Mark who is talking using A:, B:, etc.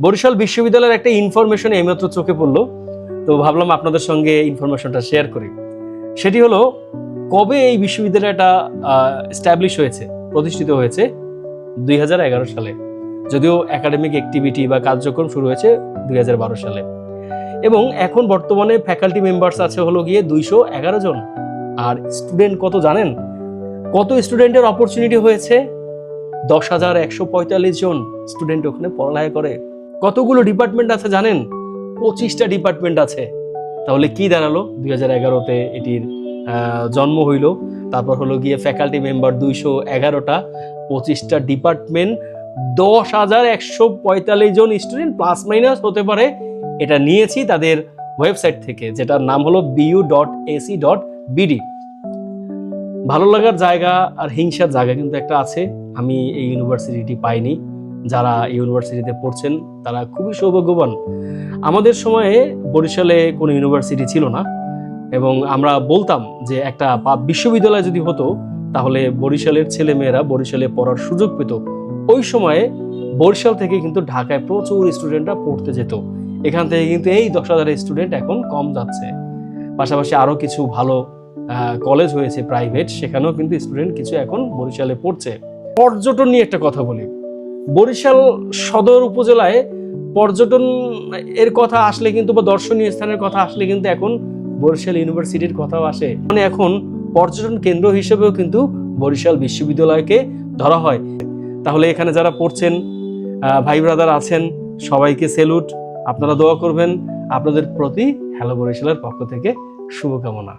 A: বরিশাল বিশ্ববিদ্যালয়ের একটা ইনফরমেশন এইমাত্র চোখে পড়লো, তো ভাবলাম আপনাদের সঙ্গে ইনফরমেশনটা শেয়ার করি। সেটি হলো, কবে এই বিশ্ববিদ্যালয়টা এস্টাবলিশ হয়েছে, প্রতিষ্ঠিত হয়েছে 2011 সালে। যদিও একাডেমিক অ্যাক্টিভিটি বা কার্যক্রম শুরু হয়েছে 2012 সালে। এবং এখন বর্তমানে ফ্যাকাল্টি মেম্বার্স আছে হলো গিয়ে 211 জন। আর স্টুডেন্ট কত জানেন? কত স্টুডেন্টের অপরচুনিটি হয়েছে? 10,145 জন স্টুডেন্ট ওখানে পড়ালেখা করে। কতগুলো ডিপার্টমেন্ট আছে জানেন? 25টা ডিপার্টমেন্ট আছে। তাহলে কি দাঁড়ালো? 2011-তে এটির জন্ম হইল। তারপর হলো গিয়ে ফ্যাকাল্টি মেম্বার 211টা, 25টা ডিপার্টমেন্ট, 10,145 জন স্টুডেন্ট, প্লাস মাইনাস হতে পারে। এটা নিয়েছি তাদের ওয়েবসাইট থেকে, যেটার নাম হলো bu.ac.bd। ভালো লাগার জায়গা আর হিংসার জায়গা কিন্তু একটা আছে। আমি এই ইউনিভার্সিটিটি পাইনি। যারা এই ইউনিভার্সিটিতে পড়ছেন তারা খুবই সৌভাগ্যবান। আমাদের সময়ে বরিশালে কোনো ইউনিভার্সিটি ছিল না, এবং আমরা বলতাম যে একটা বিশ্ববিদ্যালয় যদি হতো তাহলে বরিশালের ছেলেমেয়েরা বরিশালে পড়ার সুযোগ পেত। ওই সময়ে বরিশাল থেকে কিন্তু ঢাকায় প্রচুর স্টুডেন্টরা পড়তে যেত। এখান থেকে কিন্তু এই 10,000 স্টুডেন্ট এখন কম যাচ্ছে। পাশাপাশি আরও কিছু ভালো কলেজ হয়েছে প্রাইভেট, সেখানেও কিন্তু স্টুডেন্ট কিছু এখন বরিশালে পড়ছে। পর্যটন নিয়ে একটা কথা বলি। বরিশাল সদর উপজেলায় পর্যটন এর কথা আসলে কিন্তু, বা দর্শনীয় স্থানের কথা আসলে কিন্তু এখন বরিশাল ইউনিভার্সিটির কথাও আসে। মানে এখন পর্যটন কেন্দ্র হিসেবেও কিন্তু বরিশাল বিশ্ববিদ্যালয়কে ধরা হয়। তাহলে এখানে যারা পড়ছেন ভাই ব্রাদার আছেন, সবাইকে সেলুট। আপনারা দোয়া করবেন। আপনাদের প্রতি হ্যালো বরিশালের পক্ষ থেকে শুভকামনা।